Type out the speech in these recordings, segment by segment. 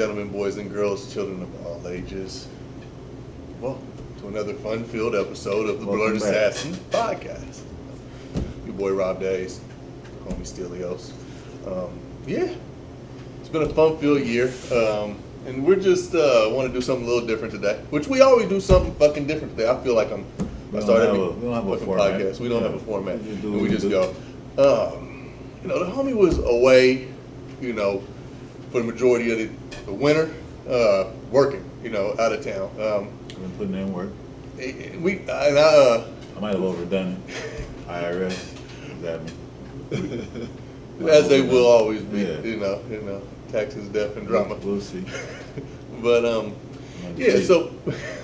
gentlemen, boys and girls, children of all ages, welcome to another fun-filled episode of the Blerd Assassin Podcast. Your boy Rob Days, homie Stelios. Yeah, it's been a fun-filled year, and we're just want to do something a little different today, which we always do something fucking different today. I feel like we don't have a format. Podcast. We don't have a format. We just go. The homie was away, for the majority of the winter, working, out of town. I've been putting in work. I might have overdone it. IRS is at me. As they will always be, yeah. Taxes, death, and drama. We'll see. But so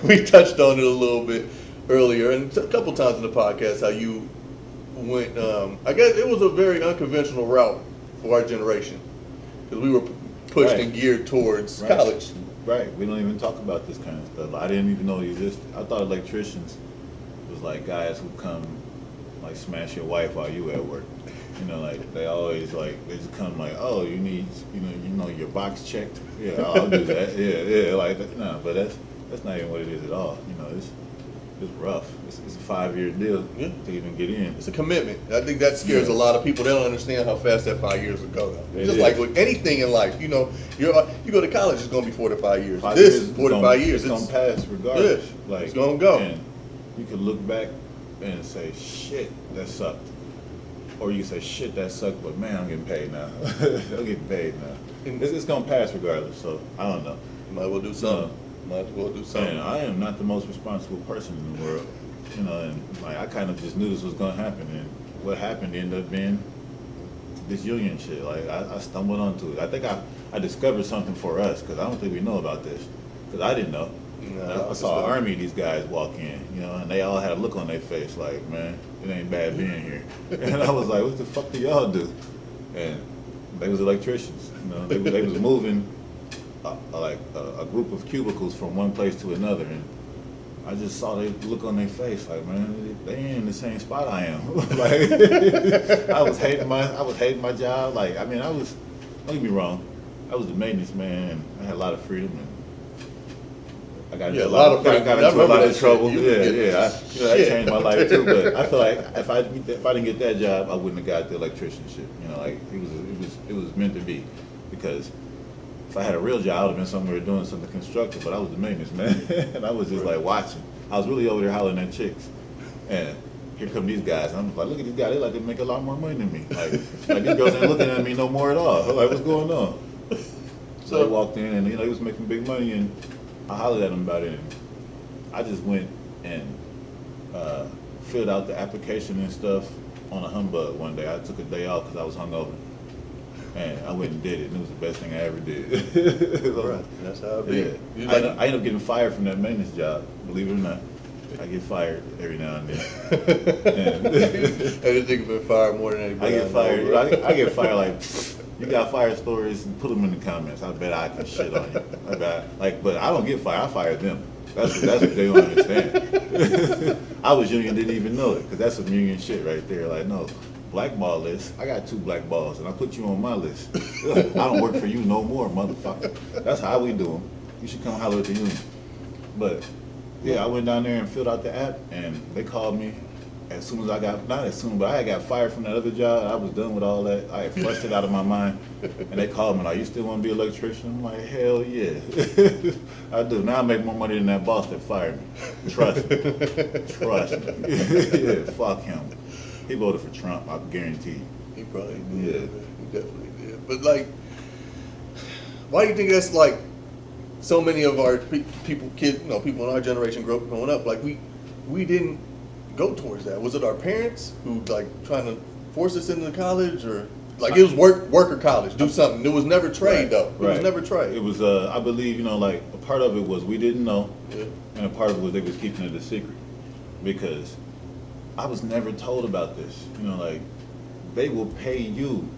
we touched on it a little bit earlier, and a couple times in the podcast, how you went. I guess it was a very unconventional route for our generation, because we were pushed and geared towards college. Right. We don't even talk about this kind of stuff. I didn't even know it existed. I thought electricians was like guys who come like smash your wife while you at work. They always they just come like, oh, you need your box checked. Yeah, I'll do that. Yeah. But that's not even what it is at all. It's rough. It's a 5-year deal to even get in. It's a commitment. I think that scares a lot of people. They don't understand how fast that 5 years will go. Just like with anything in life, you go to college, it's going to be 4 to 5 years. 4 to 5 years. It's going to pass regardless. Yeah, it's going to go. And you can look back and say, shit, that sucked. Or you can say, shit, that sucked, but man, I'm getting paid now. I'm getting paid now. It's going to pass regardless, so I don't know. Might as well do something. And I am not the most responsible person in the world, and I kind of just knew this was going to happen, and what happened ended up being this union shit. I stumbled onto it. I think I discovered something for us, because I don't think we know about this, because I didn't know. I saw an army of these guys walk in, and they all had a look on their face like, man, it ain't bad being here. And I was like, what the fuck do y'all do? And they was electricians, they was moving a group of cubicles from one place to another, and I just saw they look on their face like, man, they ain't in the same spot I am. I was hating my job. Don't get me wrong, I was the maintenance man, and I had a lot of freedom, and I got into a lot of trouble. That changed my life too. But I feel like if I didn't get that job, I wouldn't have got the electricianship. It was meant to be, because if I had a real job, I would have been somewhere doing something constructive, but I was the maintenance man, and I was just watching. I was really over there hollering at chicks, and here come these guys. I'm like, look at these guys, they they make a lot more money than me. These girls ain't looking at me no more at all. What's going on? So they walked in, and they was making big money, and I hollered at them about it, and I just went and filled out the application and stuff on a humbug one day. I took a day off because I was hungover. And I went and did it, and it was the best thing I ever did. Right. That's how it be. Yeah. I ended up getting fired from that maintenance job, believe it or not. I get fired every now and then. I think I've been fired more than anybody. I get fired you got fire stories, and put them in the comments. I bet I can shit on you. But I don't get fired. I fired them. That's what they don't understand. I was union, didn't even know it, because that's some union shit right there. No. Blackball list. I got 2 black balls, and I put you on my list. I don't work for you no more, motherfucker. That's how we do them. You should come holler at the union. But yeah, I went down there and filled out the app, and they called me as soon as I got fired from that other job. I was done with all that. I had flushed it out of my mind, and they called me like, you still want to be an electrician? I'm like, hell yeah. I do. Now I make more money than that boss that fired me. Trust me. Yeah, fuck him. He voted for Trump, I guarantee you. He probably did. Yeah. He definitely did. But why do you think that's so many of our people in our generation growing up, we didn't go towards that? Was it our parents who trying to force us into college, or it was work or college, do something? It was never trade though. It was never trade. It was I believe a part of it was we didn't know, and a part of it was they was keeping it a secret, because I was never told about this. They will pay you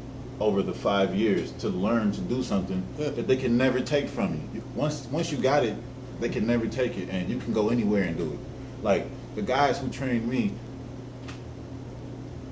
over the 5 years to learn to do something that they can never take from you. Once you got it, they can never take it, and you can go anywhere and do it. The guys who trained me,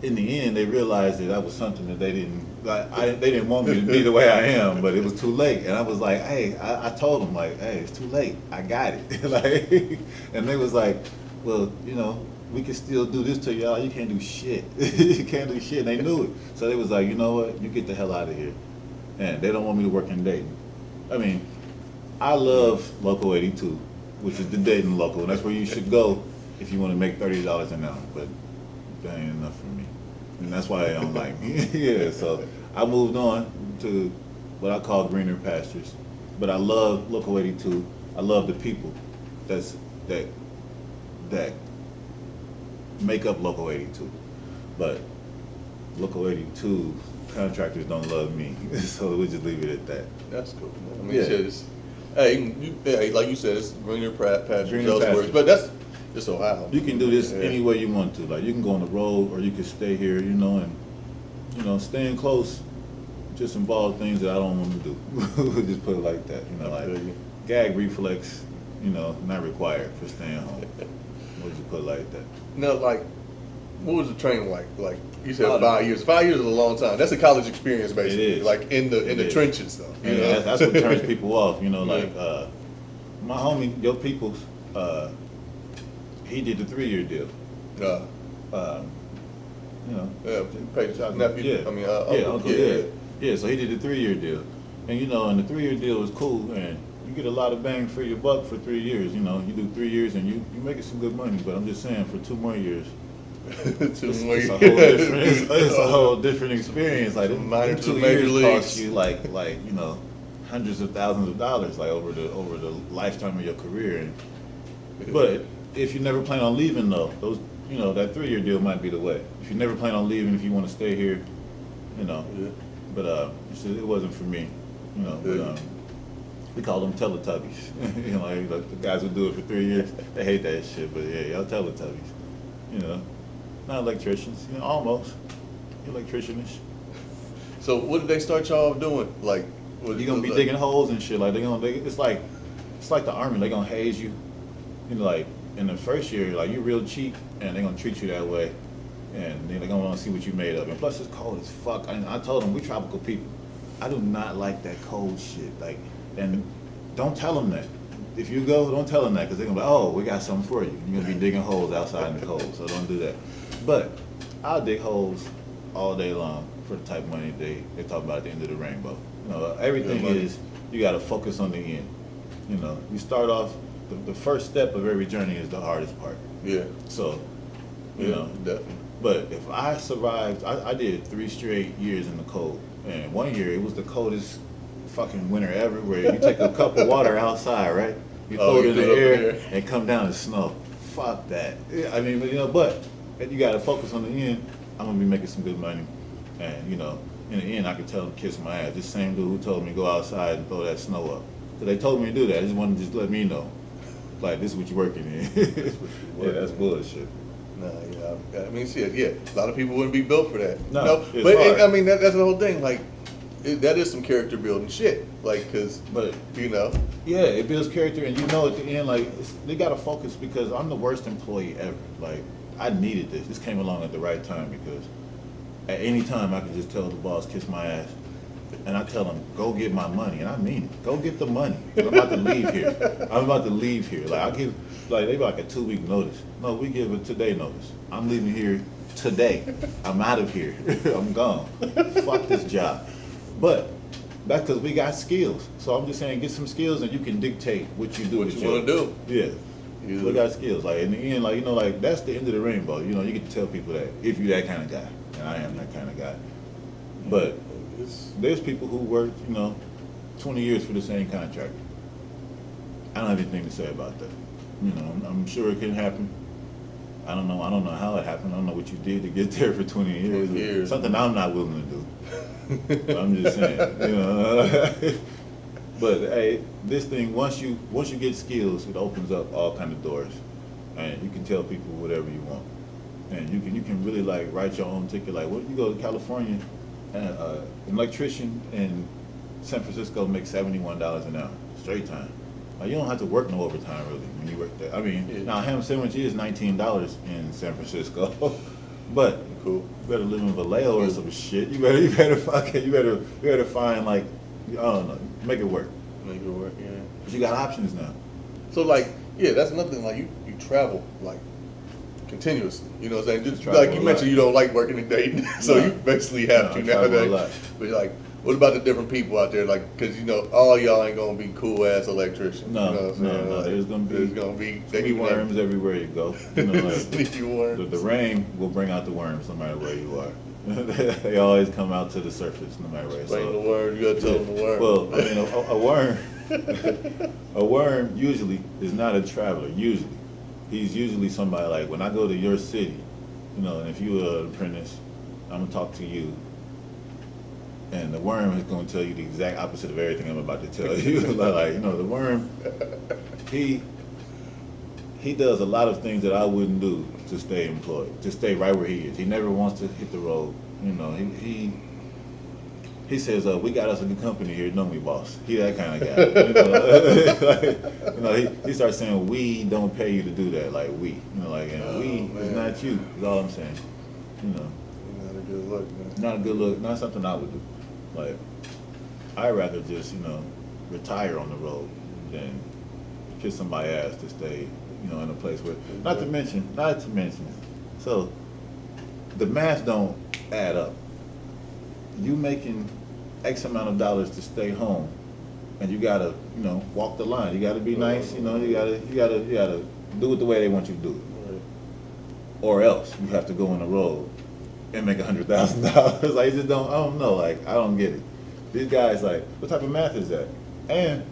in the end, they realized that was something that they didn't like. They didn't want me to be the way I am, but it was too late. And I was like, hey, I told them like, hey, it's too late. I got it. Like, and they was like, well, you know, we can still do this to y'all. You can't do shit. You can't do shit. And they knew it. So they was like, you know what? You get the hell out of here. And they don't want me to work in Dayton. I mean, I love Local 82, which is the Dayton local, and that's where you should go if you want to make $30 an hour. But that ain't enough for me. And that's why they don't like me. Yeah, so I moved on to what I call greener pastures. But I love Local 82. I love the people that make up Local 82. But Local 82 contractors don't love me, so we'll just leave it at that. That's cool, man. I mean, Yeah. shit, hey, like you said, it's greener pastures Greener elsewhere. pastures. But that's just Ohio. You can do this Yeah. any way you want to. Like, you can go on the road, or you can stay here, you know, and, you know, staying close just involves things that I don't want to do. We'll just put it like that, you know, I like feel you. gag reflex, you know, not required for staying home. We'll just put it like that. No, like, what was the training like? Like you said, Oh, 5 years. 5 years is a long time. That's a college experience, basically. It is. Like in the It is. trenches, though. You And know? that's what turns people off, you know, Yeah. like, my homie, Yo Peoples, he did the 3-year deal. You know. Yeah, Paige, nephew. Yeah. I mean, Uncle, yeah. Yeah, so he did the 3-year deal. And, you know, and the 3-year deal was cool, and you get a lot of bang for your buck for 3 years, you know. You do 3 years and you making some good money, but I'm just saying, for 2 more years, it's a whole different, it's a whole different experience. Like, them Minor to 2 the major years leagues. cost you like, you know, hundreds of thousands of dollars, like, over the lifetime of your career. And, but if you never plan on leaving, though, those, you know, that 3-year deal might be the way. If you never plan on leaving, if you want to stay here, you know. Yeah. But it wasn't for me, you know. Yeah. But we call them Teletubbies. You know, like the guys who do it for 3 years, they hate that shit. But yeah, y'all Teletubbies, you know. Not electricians, you know, almost electricianish. So what did they start y'all doing? Like, You're gonna be digging holes and shit. Like it's like the army. They gonna haze you. You know, like in the first year, like you're real cheap, and they're gonna treat you that way, and then they're gonna want to see what you made of. And plus, it's cold as fuck. I told them we tropical people. I do not like that cold shit. Like, and don't tell them that. If you go, don't tell them that, because they're gonna be like, oh, we got something for you. You're gonna be digging holes outside in the cold, so don't do that. But I'll dig holes all day long for the type of money they talk about at the end of the rainbow. You know, everything is, you got to focus on the end. You know, you start off, the first step of every journey is the hardest part. Yeah. So, you Yeah, know, definitely. but if I survived, I did 3 straight years in the cold. And 1 year, it was the coldest fucking winter ever, where you take a cup of water outside, right? You throw it in the air and come down and snow. Fuck that. I mean, you know, but you got to focus on the end. I'm going to be making some good money. And, you know, in the end, I could tell them to kiss my ass. This same dude who told me to go outside and throw that snow up. So they told me to do that. I just wanted to just let me know. Like, this is what you're working in. Yeah, that's bullshit. Nah, yeah. I mean, shit, yeah. A lot of people wouldn't be built for that. No, it's but hard. I mean, that's the whole thing. Like, that is some character building shit. Like, cause, But you know. yeah, it builds character, and you know at the end, like, they got to focus, because I'm the worst employee ever. Like, I needed this. This came along at the right time, because at any time I could just tell the boss, kiss my ass. And I tell them, go get my money. And I mean it. Go get the money. 'Cause I'm about to leave here. I'm about to leave here. Like, I give, like, they like a 2-week notice. No, we give a today notice. I'm leaving here today. I'm out of here. I'm gone. Fuck this job. But that's because we got skills. So I'm just saying, get some skills and you can dictate what you do. What with you want to do. Yeah. Yeah. We got skills. Like, in the end, like, you know, like, that's the end of the rainbow. You know, you get to tell people that, if you're that kind of guy. And I am that kind of guy. But there's people who work, you know, 20 years for the same contractor. I don't have anything to say about that. You know, I'm sure it can happen. I don't know how it happened. I don't know what you did to get there for 20 years. 20 years. Something I'm not willing to do. But I'm just saying, you know. But hey, this thing, once you get skills, it opens up all kind of doors, and you can tell people whatever you want, and you can really like write your own ticket. Like, what, you go to California, and an electrician in San Francisco makes $71 an hour straight time. Like, you don't have to work no overtime really when you work there. I mean, Yeah. now ham sandwich is $19 in San Francisco, But Cool. you better live in Vallejo or some shit. You better find like, I don't know, make it work. Make it work, yeah. But you got options now. So like, yeah, that's nothing. Like you travel like continuously. You know what I'm saying? Just Travel like you a mentioned, lot. you don't like working in Dayton, so No. you basically have to I travel a nowadays. lot. But like, what about the different people out there? Like, because you know, all y'all ain't gonna be cool ass electricians. No, you know what I'm saying? no. Like, There's gonna be they worms everywhere you go. You know, like, sneaky worms. the rain will bring out the worms no matter where you are. They always come out to the surface no matter where. Explain the word. You gotta tell them the word. Well, I mean, a worm, a worm usually is not a traveler. Usually, he's usually somebody like when I go to your city, you know, and if you are an apprentice, I'm gonna talk to you, and the worm is gonna tell you the exact opposite of everything I'm about to tell you. Like, you know, the worm, he does a lot of things that I wouldn't do to stay employed, to stay right where he is. He never wants to hit the road. You know, he says, we got us a good company here, don't we, boss? He that kind of guy. You know, like, you know, he starts saying, we don't pay you to do that, like we. You know, like, and we is not you, is all I'm saying. You know. Not a good look, man. Not a good look, not something I would do. Like, I'd rather just, you know, retire on the road than kiss somebody's ass to stay, you know, in a place where, not to mention, so the math don't add up. You making X amount of dollars to stay home, and you gotta, you know, walk the line. You gotta be nice, you know, you gotta do it the way they want you to do it. Right. Or else you have to go on the road and make $100,000. Like, I don't know, like, I don't get it. These guys, like, what type of math is that? And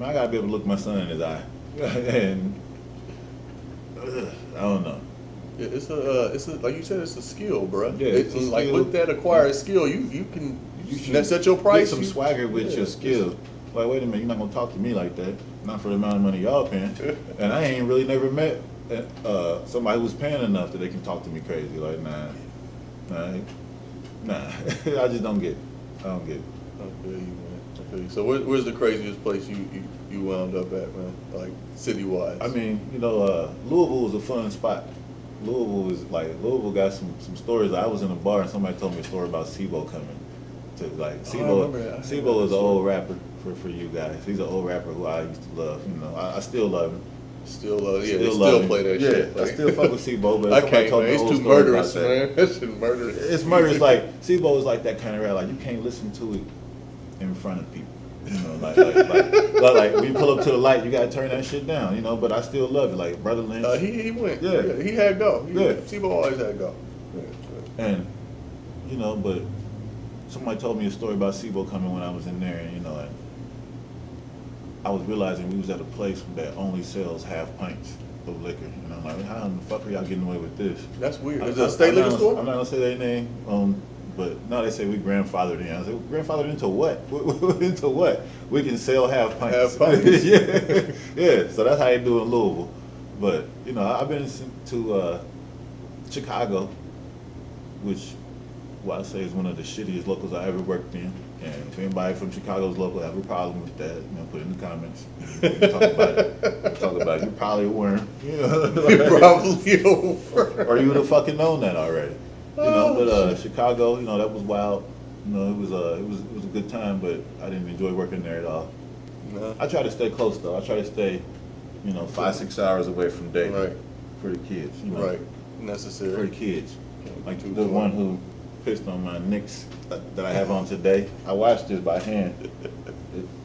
I gotta be able to look my son in his eye. And I don't know. It's a like you said, it's a skill, bro. Yeah, it's it's a like skill. with that acquired skill, you can should set your price. Get some swagger with your skill. Like, wait a minute, you're not gonna talk to me like that. Not for the amount of money y'all paying. And I ain't really never met somebody who's paying enough that they can talk to me crazy. Like, nah. I just don't get it. I don't get it. I feel you, man. I feel you. So where's the craziest place you wound up at, man? Like city-wise? I mean, you know, Louisville was a fun spot. Louisville got some stories. I was in a bar and somebody told me a story about Sibo coming to, like, Sibo. Sibo is an old rapper for you guys. He's an old rapper who I used to love. You know, I still love him. Still love him. play that yeah, shit. I still fuck with Sibo, but I somebody can't, told man. me It's an old too story murderous, about that. man. That shit murderous. It's murderous. Like, Sibo is like that kind of rap. Like, you can't listen to it in front of people. You know, like when you pull up to the light, you gotta turn that shit down. You know, but I still love it. Like Brother Lynch. He went. Yeah. He had go. Yeah. Sibo always had go. And, you know, but somebody told me a story about Sibo coming when I was in there, and, you know, and I was realizing we was at a place that only sells half pints of liquor. And I'm like, how in the fuck are y'all getting away with this? That's weird. Is it a state liquor store? I'm not gonna say their name, but no, they say we grandfathered in. I said, grandfathered into what? Into what? We can sell half pints. Half pints. Yeah. So that's how they do in Louisville. But, you know, I've been to Chicago, which, I say is one of the shittiest locals I ever worked in. And if anybody from Chicago's local have a problem with that, you know, put it in the comments. We can talk about it. You're probably a worm. You know, You're probably a worm. or you would have fucking known that already. You know, but Chicago, you know, that was wild. You know, it was a good time, but I didn't enjoy working there at all. No. I try to stay close though. I try to stay, you know, 5-6 hours away from Dayton. Right. For the kids. You know, Right. Necessary. for the kids. Like Too the far. one who pissed on my Knicks that I have on today. I washed this by hand.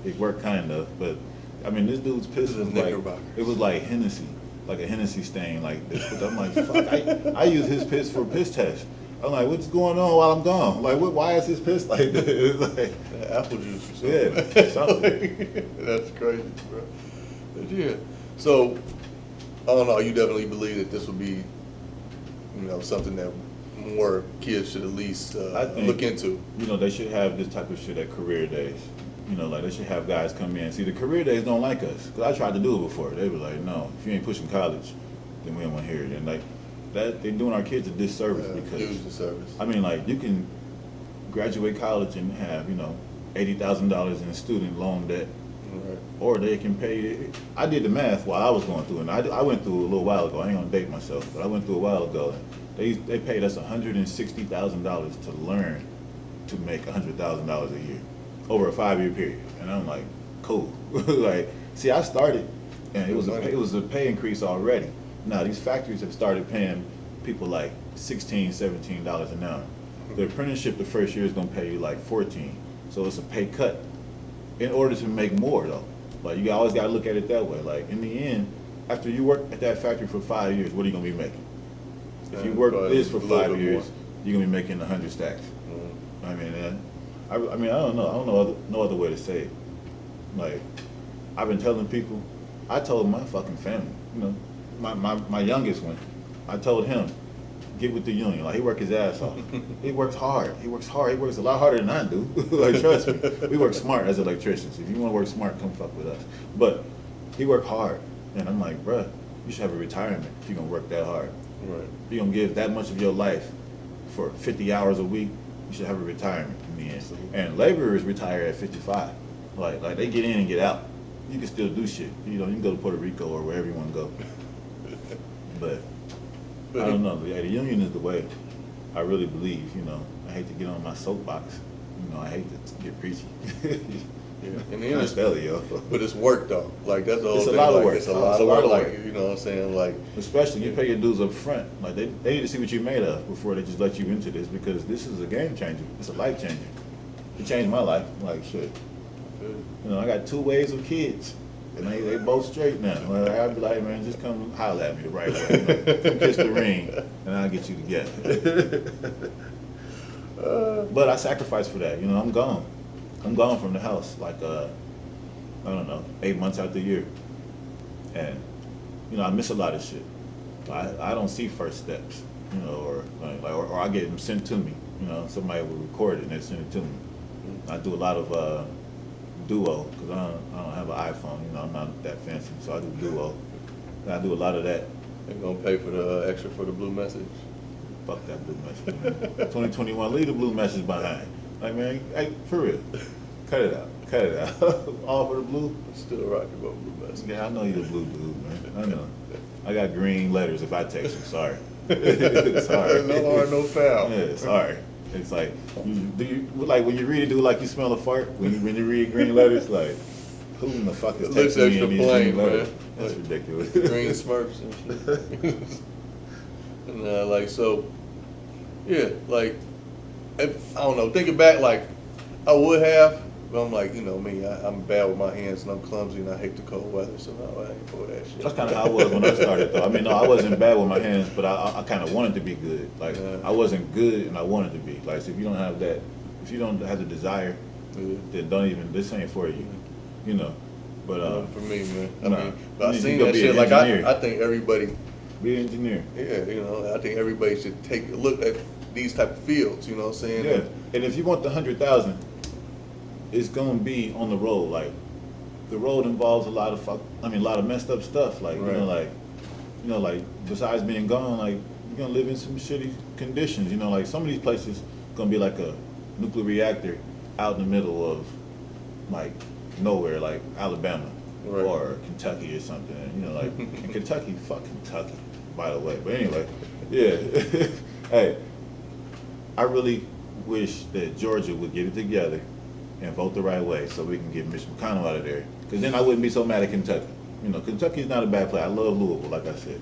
It worked kind of, but I mean, this dude's piss This is was like, Knickerbockers. it was like Hennessy, like a Hennessy stain like this. But I'm like, fuck, I use his piss for a piss test. I'm like, what's going on while I'm gone? Like, why is his piss like this? It's like, Apple juice or something. Yeah, something. That's crazy, bro. But yeah. So, I don't know, you definitely believe that this would be, you know, something that more kids should at least I think, look into. You know, they should have this type of shit at career days. You know, like they should have guys come in. See, the career days don't like us. Because I tried to do it before. They were like, no, if you ain't pushing college, then we don't want to hear it. And like, that, they're doing our kids a disservice because, Huge disservice. I mean, like, you can graduate college and have, you know, $80,000 in student loan debt. Right. Or they can pay. I did the math while I was going through it. And I went through a little while ago. I ain't gonna date myself, but I went through a while ago. They paid us $160,000 to learn to make $100,000 a year over a 5-year period, and I'm like, cool. Like, see, I started, and it was a pay increase already. Now these factories have started paying people like $16, $17 an hour. The apprenticeship the first year is gonna pay you like $14, so it's a pay cut in order to make more though. Like, you always gotta look at it that way. Like, in the end, after you work at that factory for 5 years, what are you gonna be making? If you work this for 5 years, you're gonna be making 100 stacks. Mm-hmm. I don't know. I don't know no other way to say it. Like, I've been telling people, I told my fucking family, you know, my youngest one, I told him, get with the union. Like, he work his ass off. He works hard. He works hard. He works a lot harder than I do. Like, trust me. We work smart as electricians. If you want to work smart, come fuck with us. But he worked hard. And I'm like, bruh, you should have a retirement if you're going to work that hard. Right. If you're going to give that much of your life for 50 hours a week, you should have a retirement in the end. And laborers retire at 55. Like they get in and get out. You can still do shit. You know, you can go to Puerto Rico or wherever you want to go. But I don't know. Yeah, the union is the way. I really believe. You know, I hate to get on my soapbox. You know, I hate to get preachy. Yeah, and then Stelios. But it's work though. Like, that's the whole It's thing. a lot of like, work. It's a lot of work. Like, you know what I'm saying? Like, especially you pay your dues up front. Like, they need to see what you're made of before they just let you into this, because this is a game changer. It's a life changer. It changed my life. Like, shit. You know, I got 2 waves of kids, and they both straight now. Like, I'd be like, man, just come holler at me the right way. You know? Come kiss the ring, and I'll get you together. But I sacrificed for that. You know, I'm gone. I'm gone from the house, like, I don't know, 8 months out the year. And, you know, I miss a lot of shit. I don't see first steps, you know, or I get them sent to me. You know, somebody will record it and they send it to me. I do a lot of Duo, because I don't have an iPhone. You know, I'm not that fancy, so I do Duo. And I do a lot of that. They're going to pay for the extra for the blue message. Fuck that blue message, man. 2021, leave the blue message behind. Like, man, hey, for real, cut it out. All for the blue. Still rocking about blue message. Yeah, I know you're the blue dude, man. I know. I got green letters if I text you. Sorry. Sorry. No hard, no foul. Yeah, sorry. It's like, do you like when you read it? Do like you smell a fart when you read green letters? Like, who in the fuck is texting me in these green letters? That's ridiculous. Green Smurfs and shit. And like, so, yeah, like, I don't know. Thinking back, like, I would have, but I'm like, you know me, I'm bad with my hands and I'm clumsy and I hate the cold weather, so no, I ain't for that shit. That's kind of how I was when I started, though. I mean, no, I wasn't bad with my hands, but I kind of wanted to be good. Like, yeah. I wasn't good and I wanted to be. Like, so if you don't have that, if you don't have the desire, then don't even, this ain't for you, you know. But for me, man. I mean, but I seen that shit. Like, I think everybody, be an engineer. Yeah, you know, I think everybody should take a look at these type of fields, you know what I'm saying? Yeah, and if you want the 100,000, it's gonna be on the road. Like, the road involves a lot of messed up stuff. Like, right. you know, like besides being gone, like, you're gonna live in some shitty conditions. You know, like some of these places gonna be like a nuclear reactor out in the middle of like nowhere, like Alabama right. or Kentucky or something. You know, like in Kentucky, fuck Kentucky, by the way. But anyway, yeah. Hey, I really wish that Georgia would get it together and vote the right way so we can get Mitch McConnell out of there. Because then I wouldn't be so mad at Kentucky. You know, Kentucky's not a bad place. I love Louisville, like I said.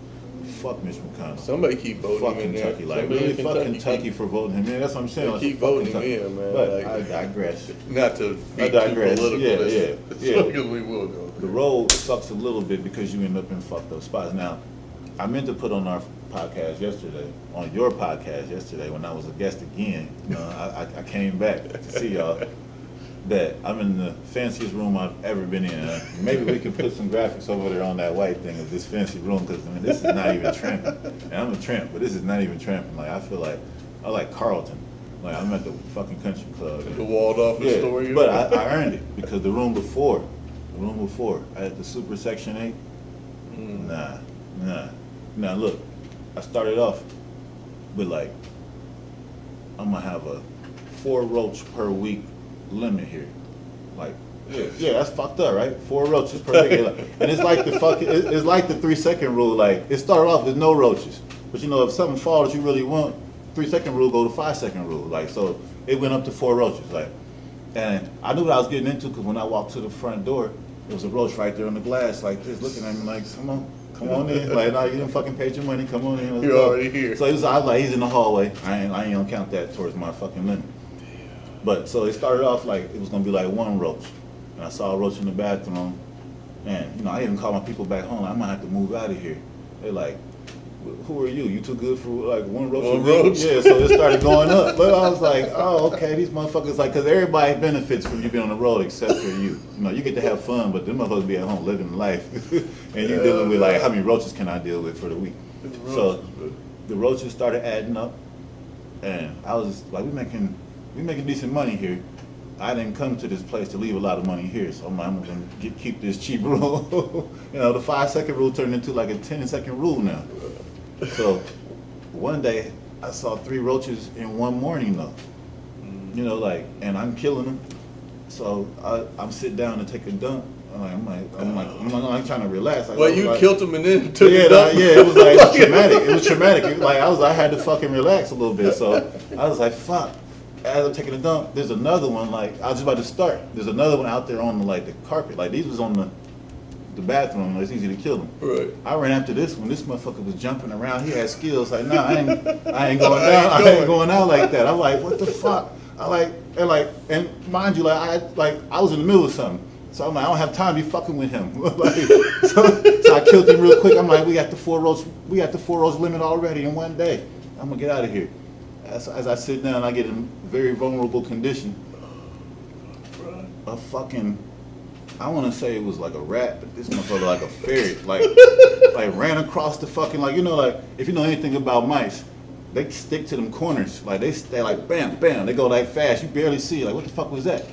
Fuck Mitch McConnell. Somebody keep voting fuck him Kentucky. in Like, really, fuck Kentucky for voting him in. That's what I'm saying. Keep voting him in, man. But like, I digress. Not to be too political. Yeah. Because we will go. The road sucks a little bit because you end up in fucked up spots. Now, I meant to put on our podcast yesterday, on your podcast yesterday when I was a guest again. You know, I came back to see y'all. That I'm in the fanciest room I've ever been in. Maybe we could put some graphics over there on that white thing of this fancy room, because I mean, this is not even tramping. And I'm a tramp, but this is not even tramping. Like, I feel like I like Carlton. Like, I'm at the fucking country club. The walled off story. But I earned it because the room before, I had the Super Section 8. Nah. Now look, I started off with like, I'm gonna have a 4 roach per week limit here. Like, yeah, that's fucked up, right? 4 roaches per week. And it's like the 3-second rule. Like, it started off with no roaches. But you know, if something falls that you really want, 3-second rule go to 5-second rule. Like, so it went up to 4 roaches. Like, and I knew what I was getting into because when I walked to the front door, there was a roach right there on the glass, like this, looking at me like, come on in. Like, no, you didn't fucking pay your money, come on in. You're already here. So I was like, he's in the hallway. I ain't gonna count that towards my fucking limit. But so it started off like it was gonna be like 1 roach. And I saw a roach in the bathroom. And, you know, I even called my people back home. I might have to move out of here. They're like, who are you? You too good for like 1 roach? 1 roach? Yeah, so it started going up. But I was like, oh, okay, these motherfuckers, like, because everybody benefits from you being on the road except for you. You know, you get to have fun, but them motherfuckers be at home living life. And you're dealing with, like, how many roaches can I deal with for the week? So the roaches started adding up. And I was like, we making decent money here. I didn't come to this place to leave a lot of money here, so I'm going to keep this cheap rule. You know, the 5-second rule turned into like a 10-second rule now. So one day I saw 3 roaches in one morning though. You know, like, and I'm killing them. So I'm sitting down to take a dump. I'm like trying to relax. Like, well, you killed them and then took a dump? Yeah, it was like, it was traumatic. It was traumatic. Like, I had to fucking relax a little bit. So I was like, fuck. As I'm taking a dump, there's another one, like, I was just about to start. There's another one out there on the, like, the carpet. Like, these was on the bathroom. It's easy to kill them. Right. I ran after this one. This motherfucker was jumping around. He had skills. Like, nah, I ain't going down. I ain't going out like that. I'm like, what the fuck? And mind you, like, I was in the middle of something. So I'm like, I don't have time to be fucking with him. Like, so I killed him real quick. I'm like, we got the 4 roach limit already in one day. I'm gonna get out of here. As I sit down, I get in a very vulnerable condition. A fucking, I want to say it was like a rat, but this motherfucker like a ferret, like ran across the fucking, like, you know, like, if you know anything about mice, they stick to them corners. Like, they like, bam, bam, they go like fast, you barely see, like, what the fuck was that?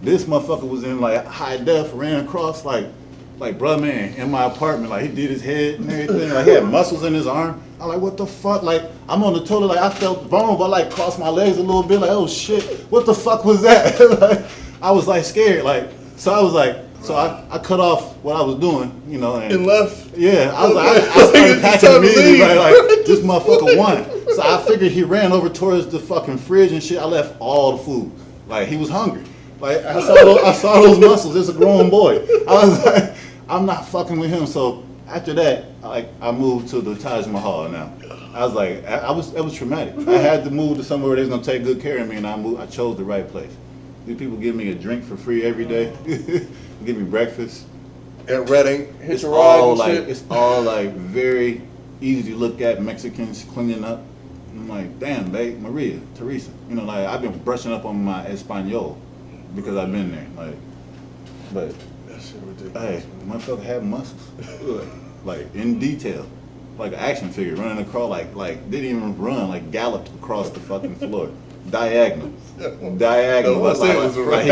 This motherfucker was in like high def, ran across like bruh, man, in my apartment, like, he did his head and everything, like, he had muscles in his arm. I'm like, what the fuck? Like, I'm on the toilet, like, I felt vulnerable, I like crossed my legs a little bit, like, oh shit, what the fuck was that? Like, I was like scared, like, so I was like, so I cut off what I was doing, you know, and left. Yeah, I was like, I started packing immediately, like this motherfucker won. So I figured he ran over towards the fucking fridge and shit. I left all the food, like, he was hungry. Like, I saw those muscles. It's a grown boy. I was like, I'm not fucking with him. So after that, I moved to the Taj Mahal now. I was like, it was traumatic. I had to move to somewhere where they was gonna take good care of me, and I chose the right place. These people give me a drink for free every day. Give me breakfast. At Reading, it's all like very easy to look at. Mexicans cleaning up. I'm like, damn, babe, Maria, Teresa. You know, like, I've been brushing up on my Espanol because I've been there. Like, but that shit ridiculous. Hey, motherfucker had muscles, like, in detail, like an action figure running across, like didn't even run, like galloped across the fucking floor, diagonal, No, like he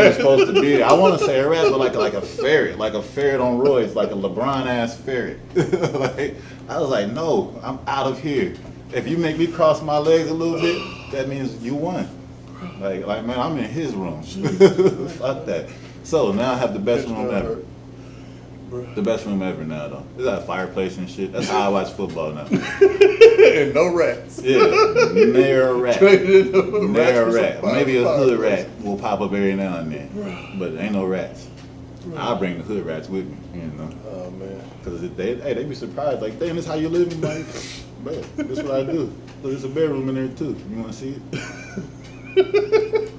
was supposed to be there. I want to say a rat, but like a ferret on roids, like a LeBron ass ferret. Like, I was like, no, I'm out of here. If you make me cross my legs a little bit, that means you won. Like man, I'm in his room. Fuck that. So now I have the best room ever. The best room ever now, though. It's got a fireplace and shit. That's how I watch football now. And no rats. Yeah, ne'er a rat. Ne'er a rat. Maybe a hood rat will pop up every now and then, but ain't no rats. I'll bring the hood rats with me, you know. Oh man. Because they be surprised, like, damn, this how you living, like, man, this what I do. Look, there's a bedroom in there too. You want to see it?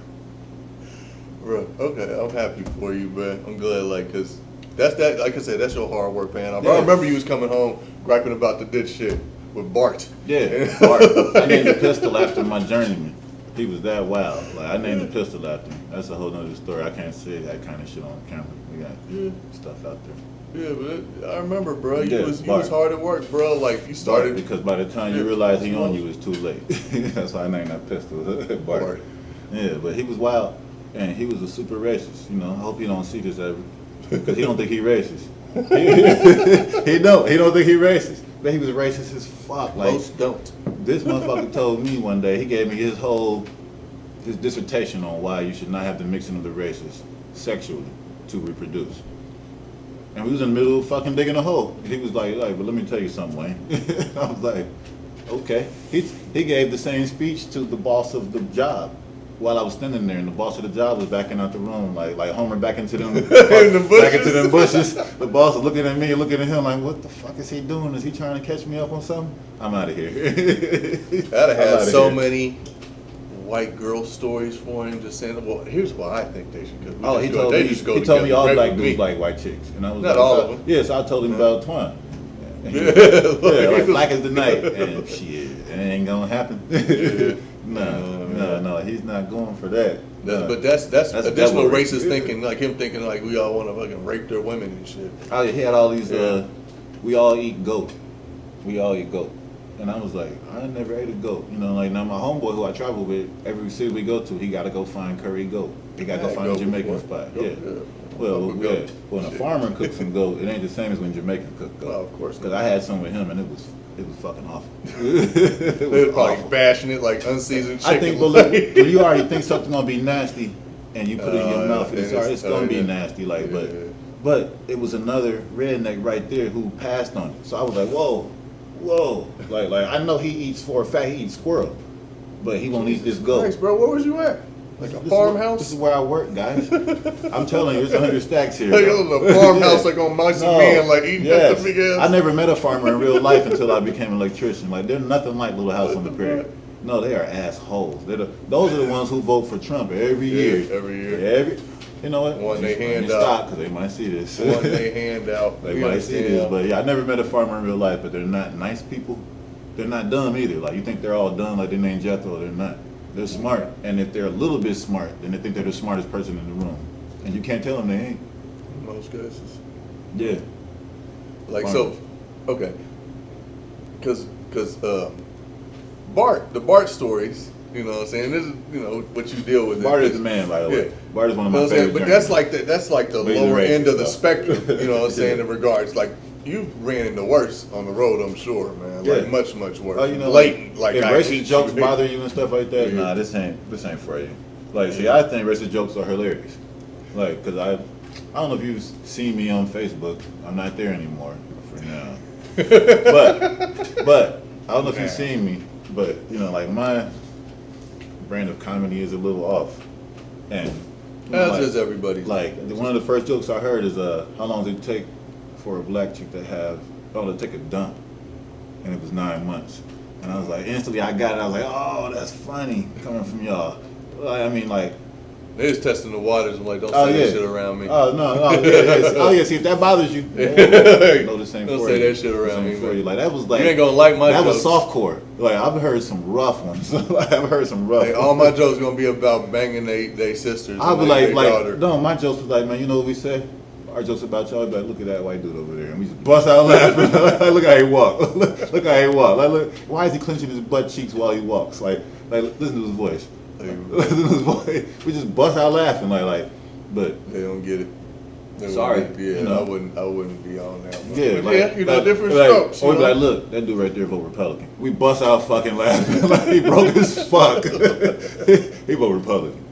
Bro, okay, I'm happy for you, man. I'm glad, like, cause that's like I said, that's your hard work paying off. Yeah. I remember you was coming home griping about the ditch shit with Bart. Yeah, Bart. I named the pistol after my journeyman. He was that wild. Like, I named the pistol after him. That's a whole nother story. I can't say that kind of shit on camera. We got stuff out there. Yeah, but I remember, bro. You was hard at work, bro. Like, you started because by the time you realized he on you, it was too late. That's why I named that pistol Bart. Yeah, but he was wild. And he was a super racist, you know. I hope he don't see this ever, because he don't think he racist. He don't think he racist, but he was racist as fuck. Like, most don't. This motherfucker told me one day, he gave me his dissertation on why you should not have the mixing of the races sexually to reproduce. And we was in the middle of fucking digging a hole. He was like, but let me tell you something, Wayne. I was like, Okay. He gave the same speech to the boss of the job while I was standing there, and the boss of the job was backing out the room, like Homer back into them back into them bushes. The boss was looking at me, looking at him like, what the fuck is he doing? Is he trying to catch me up on something? I'm out of here. I'd have had so many white girl stories for him, just saying, well, here's why I think they should go. He told me all black dudes like white chicks, and I was not like, all of them. Yeah, so I told him about Twine. Yeah, like black as the night, and shit, it ain't gonna happen. No, he's not going for that. But that's additional racist thinking, like him thinking like we all want to fucking rape their women and shit. Oh, he had all these. We all eat goat. We all eat goat, and I was like, I never ate a goat. You know, like now my homeboy who I travel with, every city we go to, he got to go find curry goat. He got to go find a Jamaican spot. Yeah. Well, when a farmer cooks some goat, it ain't the same as when Jamaican cook goat. Well, of course. Because I had some with him, and it was fucking awful. They were probably bashing it like unseasoned chicken. I think, but look, when you already think something's gonna be nasty, and you put it in your mouth, it's gonna be nasty. Like, but it was another redneck right there who passed on it. So I was like, whoa, like I know he eats for a fact he eats squirrel, but he won't eat this goat. Thanks, bro. Where was you at? Like a farmhouse? This is where I work, guys. I'm telling you, there's 100 stacks here. Like a farmhouse, like on Mice and Men, like eating the big ass. I never met a farmer in real life until I became an electrician. Like, they're nothing like Little House on the Prairie. No, they are assholes. Those are the ones who vote for Trump every year. Every year. You know what? One they hand stop out. Because they might see this. One they hand out. They might see this. But yeah, I never met a farmer in real life, but they're not nice people. They're not dumb either. Like, you think they're all dumb like their name Jethro, they're not. They're smart, and if they're a little bit smart, then they think they're the smartest person in the room, and you can't tell them they ain't. In most cases. Yeah. Like farmers. So, okay. Because the Bart stories, you know what I'm saying? This is, you know, what you deal with. Bart is the man, by the way. Bart is one of my favorite. But that's like the lower end of the spectrum, you know what I'm saying, in regards. Like, you ran into worse on the road, I'm sure, man. Like much worse. Oh, you know, blatant, like if racist jokes bother you and stuff like that, nah, this ain't for you. Like, see, I think racist jokes are hilarious. Like, cause I don't know if you've seen me on Facebook. I'm not there anymore for now. but I don't know if you've seen me. But you know, like my brand of comedy is a little off, and as is everybody's. Like one of the first jokes I heard is, how long does it take for a black chick to take a dump, and it was 9 months, and I was like, instantly I got it. I was like, oh, that's funny coming from y'all. I mean, like, they're just testing the waters. I'm like, don't say that shit around me. Oh no, yeah. See, if that bothers you, no, this ain't don't for say you. that shit around me. For you. Like that was like you ain't gonna like my. That jokes. was softcore. Like I've heard some rough ones. I've heard some rough. Like, all my jokes gonna be about banging they sisters. I'll be like, no, my jokes was like, man, you know what we say? Our jokes about y'all, but look at that white dude over there, and we just bust out laughing. Look how he walk. Look how he walk. Like, look, why is he clenching his butt cheeks while he walks? Like listen to his voice. Listen to his voice. We just bust out laughing, but they don't get it. Sorry, yeah, you know. I wouldn't be on that one. Yeah, But you know, different strokes. Or be like, look, that dude right there vote Republican. We bust out fucking laughing. Like he broke as fuck. He vote Republican.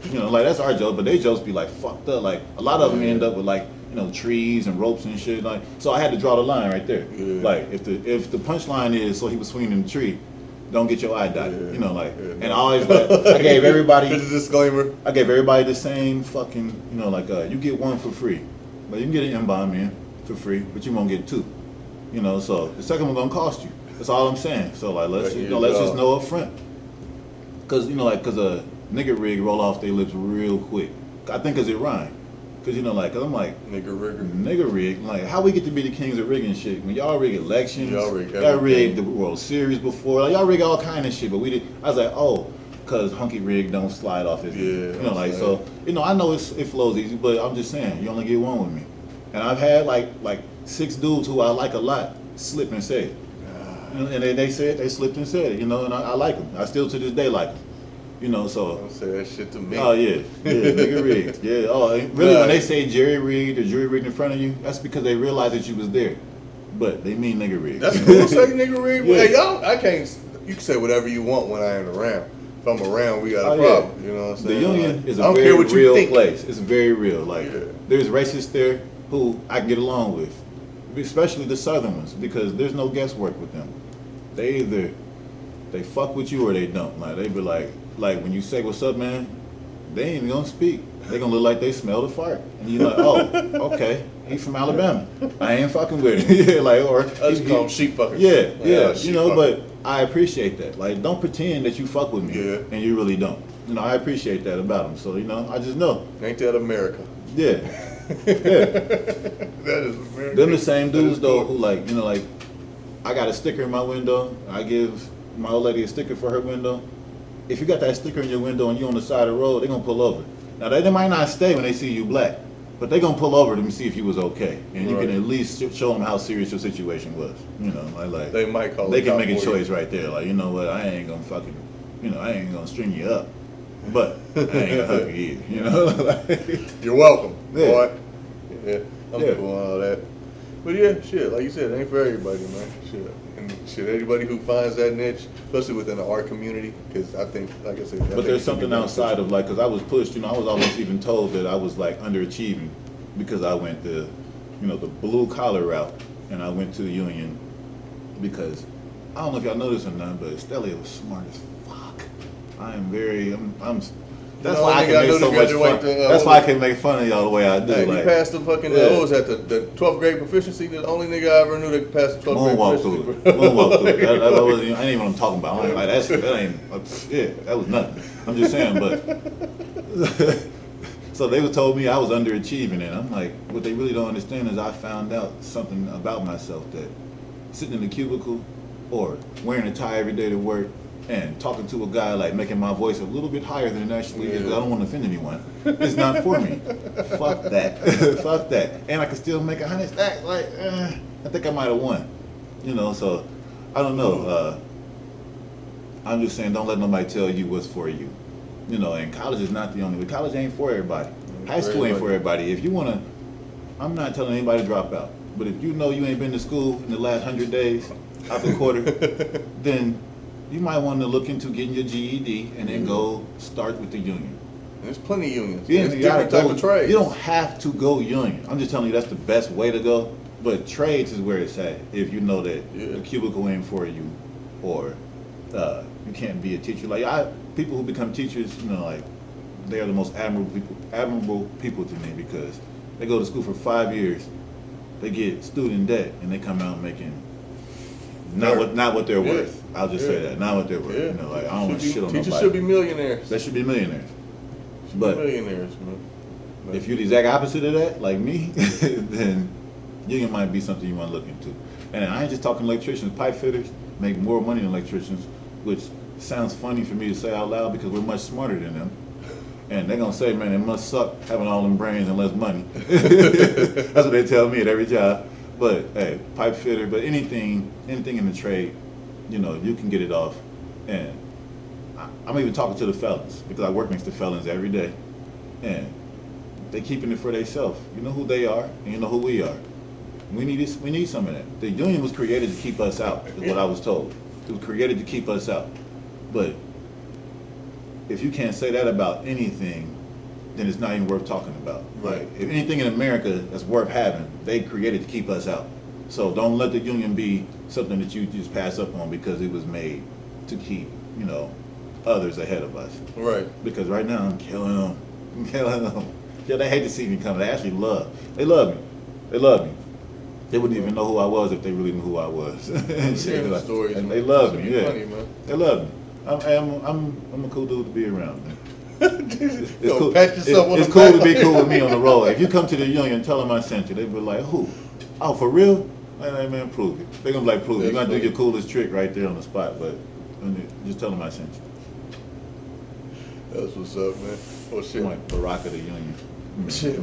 You know, like that's our joke, but they jokes be like fucked up. Like a lot of them end up with like, you know, trees and ropes and shit. Like, so I had to draw the line right there. Yeah. Like if the punchline is so he was swinging in the tree, don't get your eye dotted. Yeah. You know, like, and I always like, I gave everybody a disclaimer. I gave everybody the same fucking, you know, like you get one for free, but you can get an M-bomb in for free, but you won't get two. You know, so the second one gonna cost you. That's all I'm saying. So like, let's just know up front, cause you know, like, cause a nigga rig roll off their lips real quick. I think cause it rhyme. Cause you know, like, cause I'm like nigga rig. Like, how we get to be the kings of rigging shit? When y'all rig elections, y'all rigged the World Series before. Like, y'all rig all kind of shit. But we did. I was like, oh, cause hunky rig don't slide off his. You know, like, so you know, I know it flows easy, but I'm just saying, you only get one with me. And I've had like 6 dudes who I like a lot slip and say it. You know, and they said they slipped and said it. You know, and I like them. I still to this day like them. You know, so don't say that shit to me. Oh yeah, nigga rigged. Yeah. Oh, really? When they say jury rigged or jury rigged in front of you, that's because they realize that you was there. But they mean nigga rigged. That's cool. Say nigga rigged. Yeah. Hey, y'all, I can't. You can say whatever you want when I ain't around. If I'm around, we got a problem. You know what I'm saying? The union is a very real place. It's very real. Like there's racists there who I get along with, especially the southern ones, because there's no guesswork with them. They either they fuck with you or they don't. Like they be like when you say what's up, man, they ain't even gonna speak. They gonna look like they smell the fart, and you're like, oh, okay, he's from Alabama. I ain't fucking with it. Yeah, like or I just call them sheep fuckers. Yeah, sheep you know, fucker. but I appreciate that. Like, don't pretend that you fuck with me, and you really don't. You know, I appreciate that about them. So you know, I just know. Ain't that America? Yeah, That is America. Them the same dudes though cool. who like, you know, like I got a sticker in my window. I give my old lady a sticker for her window. If you got that sticker in your window and you on the side of the road, they gonna pull over. Now they might not stay when they see you black, but they gonna pull over to see if you was okay, and you can at least show them how serious your situation was. You know, like they might call. They can make a choice right there. Like, you know what, I ain't gonna fucking, you know, I ain't gonna string you up, but I ain't gonna hug you either. You know, like, you're welcome, yeah. boy. Yeah, I'm cool on all that. But yeah, shit, like you said, it ain't for everybody, man. Shit, and shit, anybody who finds that niche, especially within the art community, because I think, like I said, But there's something outside of, like, because I was pushed, you know, I was almost even told that I was, like, underachieving because I went the, you know, the blue collar route, and I went to the union because, I don't know if y'all know this or not, but Stelios was smart as fuck. That's why I can make so much fun. That's why I can make fun of y'all the way I do. Hey, like, he passed the fucking, what was that, the 12th grade proficiency? The only nigga I ever knew that passed the 12th grade proficiency. Moonwalk through it. That wasn't, I ain't even what I'm talking about. Like, that ain't, yeah, that was nothing. I'm just saying, but, so they told me I was underachieving, and I'm like, what they really don't understand is I found out something about myself, that sitting in the cubicle or wearing a tie every day to work and talking to a guy, like making my voice a little bit higher than it actually is, 'cause I don't want to offend anyone. It's not for me. Fuck that. Fuck that. And I can still make 100 stacks. Like, I think I might have won. You know, so I don't know. I'm just saying, don't let nobody tell you what's for you. You know, and college is not the only way. College ain't for everybody. High school ain't for everybody. If you want to, I'm not telling anybody to drop out. But if you know you ain't been to school in the last 100 days, out the quarter, then you might want to look into getting your GED and then go start with the union. There's plenty of unions. Yeah, There's different type of trades. You don't have to go union. I'm just telling you that's the best way to go. But trades is where it's at. If you know that the cubicle ain't for you, or you can't be a teacher. Like people who become teachers, you know, like they are the most admirable people to me, because they go to school for 5 years, they get student debt, and they come out making not what they're worth. I'll just say that, not what they're worth. You know, like, I don't want to shit on nobody. Teachers should be millionaires. They should be millionaires. But millionaires, man. If you're the exact opposite of that, like me, then union might be something you want to look into. And I ain't just talking electricians. Pipe fitters make more money than electricians, which sounds funny for me to say out loud because we're much smarter than them. And they're going to say, man, it must suck having all them brains and less money. That's what they tell me at every job. But, hey, pipe fitter, but anything in the trade, you know, you can get it off. And I'm even talking to the felons, because I work next to felons every day. And they keeping it for themselves. You know who they are, and you know who we are. We need some of that. The union was created to keep us out, is what I was told. It was created to keep us out. But if you can't say that about anything, then it's not even worth talking about. Right. Like, if anything in America that's worth having, they created to keep us out. So don't let the union be something that you just pass up on because it was made to keep, you know, others ahead of us. Right. Because right now I'm killing them. I'm killing them. Yeah, they hate to see me come. They actually love me. They love me. They wouldn't even know who I was if they really knew who I was. And they love me. Yeah. Funny, man. They love me. I'm a cool dude to be around, man. It's cool. It's cool to be cool with me on the road. If you come to the union, tell them I sent you. They be like, who? Oh, for real? Hey, man, prove it. They're gonna be like, prove it. You're gonna do your coolest trick right there on the spot, but just tell them I sent you. That's what's up, man. Oh shit. I'm like Barack of the union. Shit.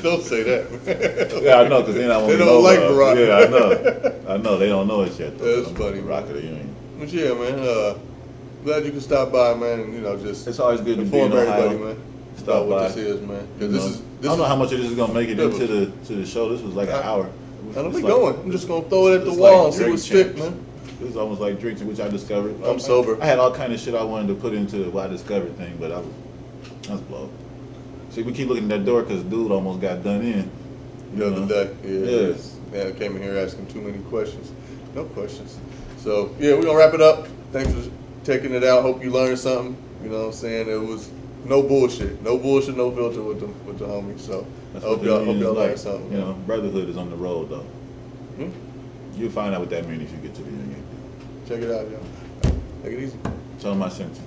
Don't say that, man. Yeah, I know, because then I won't. They don't like Barack. Yeah, I know. They don't know it yet. That's funny, Barack of the union. But yeah, man. Glad you could stop by, man, and just it's always good to be inform in Ohio. everybody, man. Stop about by. what this is, man. I don't know how much of this is gonna make it into the show. This was like an hour. And we going. I'm just gonna throw it at the wall and see what sticks, man. It was almost like drinks, which I discovered. I'm sober. I had all kind of shit I wanted to put into what I discovered thing, but I was blown. See, we keep looking at that door because dude almost got done in. The other day, Yeah. Man, I came in here asking too many questions. No questions. So, yeah, we're going to wrap it up. Thanks for checking it out. Hope you learned something. You know what I'm saying? It was no bullshit. No bullshit, no filter with the homies. So, hope y'all learned something. You know, brotherhood is on the road, though. You'll find out what that means if you get to the union. Check it out, y'all. Take it easy. Tell them I sent you.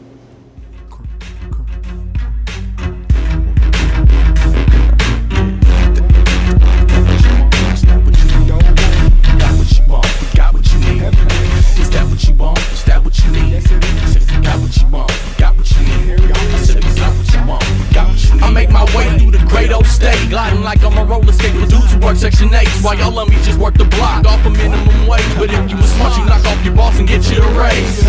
Gliding like I'm a roller skate with dudes who work Section 8s, while y'all me just work the block off a minimum wage. But if you was smart, you knock off your boss and get you a raise.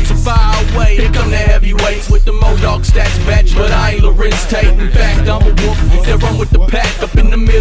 So fire away, here come the heavyweights with the Mo-Dog stats batch, but I ain't Lorenz Tate. In fact, I'm a wolf that run with the pack up in the middle